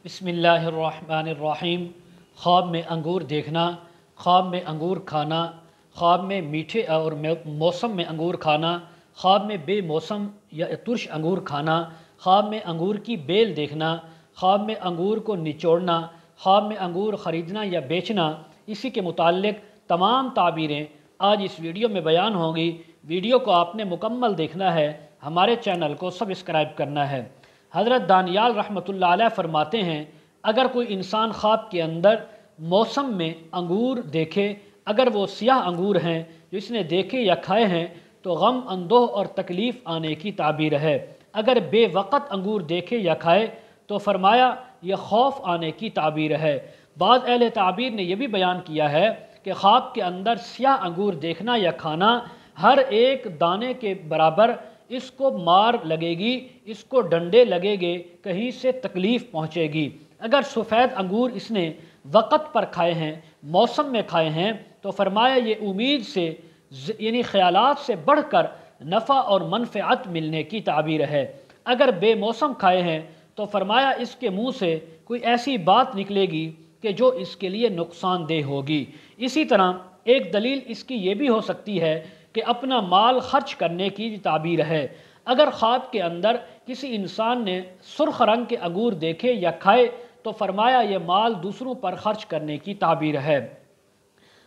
بسم اللہ الرحمن الرحیم۔ خواب میں انگور دیکھنا، خواب میں انگور کھانا، خواب میں میٹھے اور موسم میں انگور کھانا، خواب میں بے موسم یا ترش انگور کھانا، خواب میں انگور کی بیل دیکھنا، خواب میں انگور کو نچوڑنا، خواب میں انگور خریدنا یا بیچنا، اسی کے متعلق تمام تعبیریں آج اس ویڈیو میں بیان ہوں گی۔ ویڈیو کو آپ نے مکمل دیکھنا ہے، ہمارے چینل کو سبسکرائب کرنا ہے۔ حضرت دانیال رحمۃ اللہ علیہ فرماتے ہیں، اگر کوئی انسان خواب کے اندر موسم میں انگور دیکھے، اگر وہ سیاہ انگور ہیں جو اس نے دیکھے یا کھائے ہیں تو غم اندوہ اور تکلیف آنے کی تعبیر ہے۔ اگر بے وقت انگور دیکھے یا کھائے تو فرمایا یہ خوف آنے کی تعبیر ہے۔ بعض اہل تعبیر نے یہ بھی بیان کیا ہے کہ خواب کے اندر سیاہ انگور دیکھنا یا کھانا ہر ایک دانے کے برابر اس کو مار لگے گی، اس کو ڈنڈے لگے گے، کہیں سے تکلیف پہنچے گی۔ اگر سفید انگور اس نے وقت پر کھائے ہیں، موسم میں کھائے ہیں تو فرمایا یہ امید سے یعنی خیالات سے بڑھ کر نفع اور منفعت ملنے کی تعبیر ہے۔ اگر بے موسم کھائے ہیں تو فرمایا اس کے منہ سے کوئی ایسی بات نکلے گی کہ جو اس کے لیے نقصان دہ ہوگی۔ اسی طرح ایک دلیل اس کی یہ بھی ہو سکتی ہے کہ اپنا مال خرچ کرنے کی تعبیر ہے۔ اگر خواب کے اندر کسی انسان نے سرخ رنگ کے انگور دیکھے یا کھائے تو فرمایا یہ مال دوسروں پر خرچ کرنے کی تعبیر ہے۔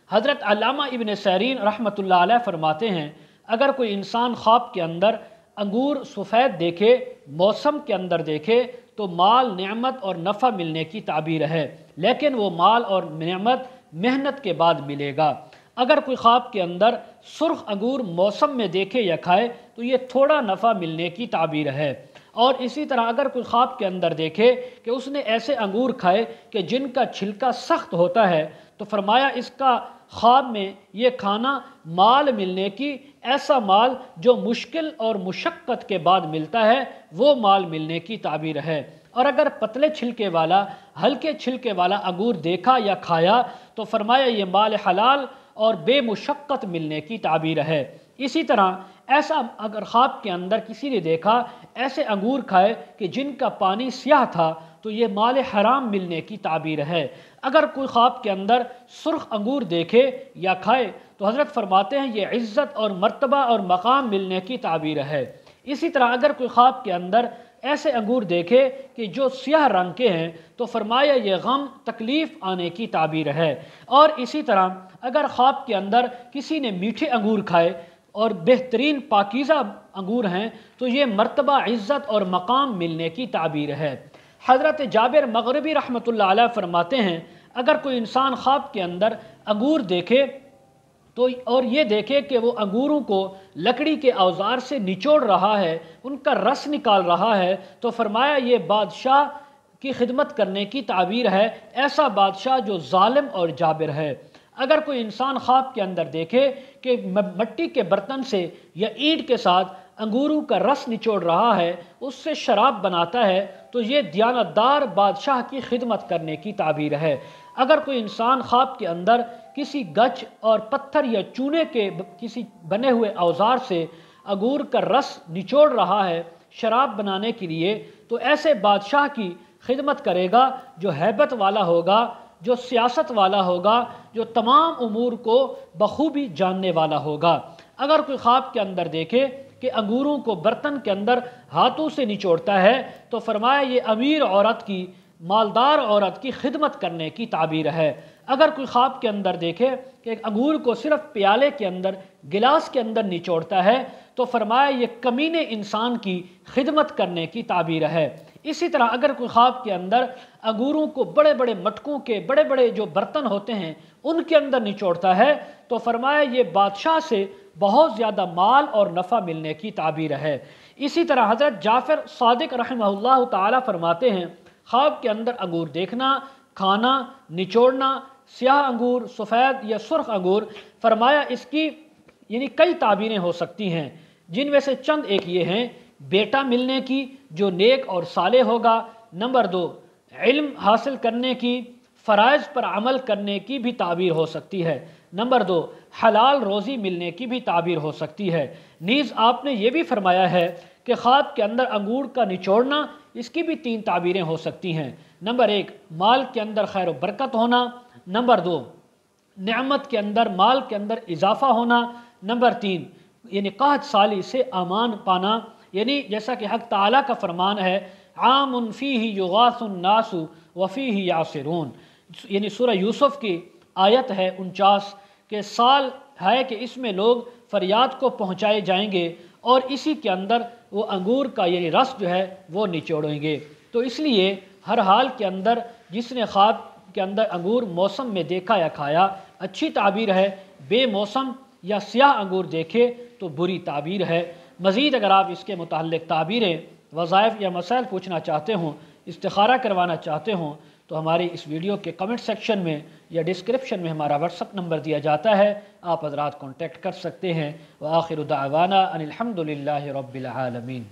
حضرت علامہ ابن سیرین رحمۃ اللہ علیہ فرماتے ہیں، اگر کوئی انسان خواب کے اندر انگور سفید دیکھے، موسم کے اندر دیکھے تو مال، نعمت اور نفع ملنے کی تعبیر ہے، لیکن وہ مال اور نعمت محنت کے بعد ملے گا۔ اگر کوئی خواب کے اندر سرخ انگور موسم میں دیکھے یا کھائے تو یہ تھوڑا نفع ملنے کی تعبیر ہے۔ اور اسی طرح اگر کوئی خواب کے اندر دیکھے کہ اس نے ایسے انگور کھائے کہ جن کا چھلکا سخت ہوتا ہے تو فرمایا اس کا خواب میں یہ کھانا مال ملنے کی، ایسا مال جو مشکل اور مشقت کے بعد ملتا ہے وہ مال ملنے کی تعبیر ہے۔ اور اگر پتلے چھلکے والا، ہلکے چھلکے والا انگور دیکھا یا کھایا تو فرمایا یہ مال حلال اور بے مشقت ملنے کی تعبیر ہے۔ اسی طرح ایسا اگر خواب کے اندر کسی نے دیکھا ایسے انگور کھائے کہ جن کا پانی سیاہ تھا تو یہ مال حرام ملنے کی تعبیر ہے۔ اگر کوئی خواب کے اندر سرخ انگور دیکھے یا کھائے تو حضرت فرماتے ہیں یہ عزت اور مرتبہ اور مقام ملنے کی تعبیر ہے۔ اسی طرح اگر کوئی خواب کے اندر ایسے انگور دیکھے کہ جو سیاہ رنگ کے ہیں تو فرمایا یہ غم، تکلیف آنے کی تعبیر ہے۔ اور اسی طرح اگر خواب کے اندر کسی نے میٹھے انگور کھائے اور بہترین پاکیزہ انگور ہیں تو یہ مرتبہ، عزت اور مقام ملنے کی تعبیر ہے۔ حضرت جابر مغربی رحمۃ اللہ علیہ فرماتے ہیں، اگر کوئی انسان خواب کے اندر انگور دیکھے تو اور یہ دیکھے کہ وہ انگوروں کو لکڑی کے اوزار سے نچوڑ رہا ہے، ان کا رس نکال رہا ہے تو فرمایا یہ بادشاہ کی خدمت کرنے کی تعبیر ہے، ایسا بادشاہ جو ظالم اور جابر ہے۔ اگر کوئی انسان خواب کے اندر دیکھے کہ مٹی کے برتن سے یا اینٹ کے ساتھ انگوروں کا رس نچوڑ رہا ہے، اس سے شراب بناتا ہے تو یہ دیانتدار بادشاہ کی خدمت کرنے کی تعبیر ہے۔ اگر کوئی انسان خواب کے اندر کسی گچ اور پتھر یا چونے کے کسی بنے ہوئے اوزار سے انگور کا رس نچوڑ رہا ہے شراب بنانے کے لیے تو ایسے بادشاہ کی خدمت کرے گا جو ہیبت والا ہوگا، جو سیاست والا ہوگا، جو تمام امور کو بخوبی جاننے والا ہوگا۔ اگر کوئی خواب کے اندر دیکھے کہ انگوروں کو برتن کے اندر ہاتھوں سے نچوڑتا ہے تو فرمایا یہ امیر عورت کی، مالدار عورت کی خدمت کرنے کی تعبیر ہے۔ اگر کوئی خواب کے اندر دیکھے کہ انگور کو صرف پیالے کے اندر، گلاس کے اندر نچوڑتا ہے تو فرمایا یہ کمینے انسان کی خدمت کرنے کی تعبیر ہے۔ اسی طرح اگر کوئی خواب کے اندر انگوروں کو بڑے بڑے مٹکوں کے، بڑے بڑے جو برتن ہوتے ہیں ان کے اندر نچوڑتا ہے تو فرمایا یہ بادشاہ سے بہت زیادہ مال اور نفع ملنے کی تعبیر ہے۔ اسی طرح حضرت جعفر صادق رحمہ اللہ تعالی فرماتے ہیں، خواب کے اندر انگور دیکھنا، کھانا، نچوڑنا، سیاہ انگور، سفید یا سرخ انگور، فرمایا اس کی یعنی کئی تعبیریں ہو سکتی ہیں، جن میں سے چند ایک یہ ہیں، بیٹا ملنے کی جو نیک اور صالح ہوگا، نمبر 2 علم حاصل کرنے کی، فرائض پر عمل کرنے کی بھی تعبیر ہو سکتی ہے، نمبر 2 حلال روزی ملنے کی بھی تعبیر ہو سکتی ہے۔ نیز آپ نے یہ بھی فرمایا ہے کہ خواب کے اندر انگور کا نچوڑنا اس کی بھی 3 تعبیریں ہو سکتی ہیں۔ نمبر 1 مال کے اندر خیر و برکت ہونا، نمبر 2 نعمت کے اندر مال کے اندر اضافہ ہونا، نمبر 3 یعنی قحط سالی سے امان پانا، یعنی جیسا کہ حق تعالیٰ کا فرمان ہے عام فیہ یغاث الناس وفیہ یعصرون، یعنی سورہ یوسف کی آیت ہے 49 کہ سال ہے کہ اس میں لوگ فریاد کو پہنچائے جائیں گے اور اسی کے اندر وہ انگور کا یعنی رس جو ہے وہ نچوڑیں گے۔ تو اس لیے ہر حال کے اندر جس نے خواب کے اندر انگور موسم میں دیکھا یا کھایا اچھی تعبیر ہے، بے موسم یا سیاہ انگور دیکھے تو بری تعبیر ہے۔ مزید اگر آپ اس کے متعلق تعبیریں، وظائف یا مسائل پوچھنا چاہتے ہوں، استخارہ کروانا چاہتے ہوں تو ہماری اس ویڈیو کے کمنٹ سیکشن میں یا ڈسکرپشن میں ہمارا واٹس ایپ نمبر دیا جاتا ہے، آپ حضرات کانٹیکٹ کر سکتے ہیں۔ وآخر دعوانا ان الحمد للہ رب العالمین۔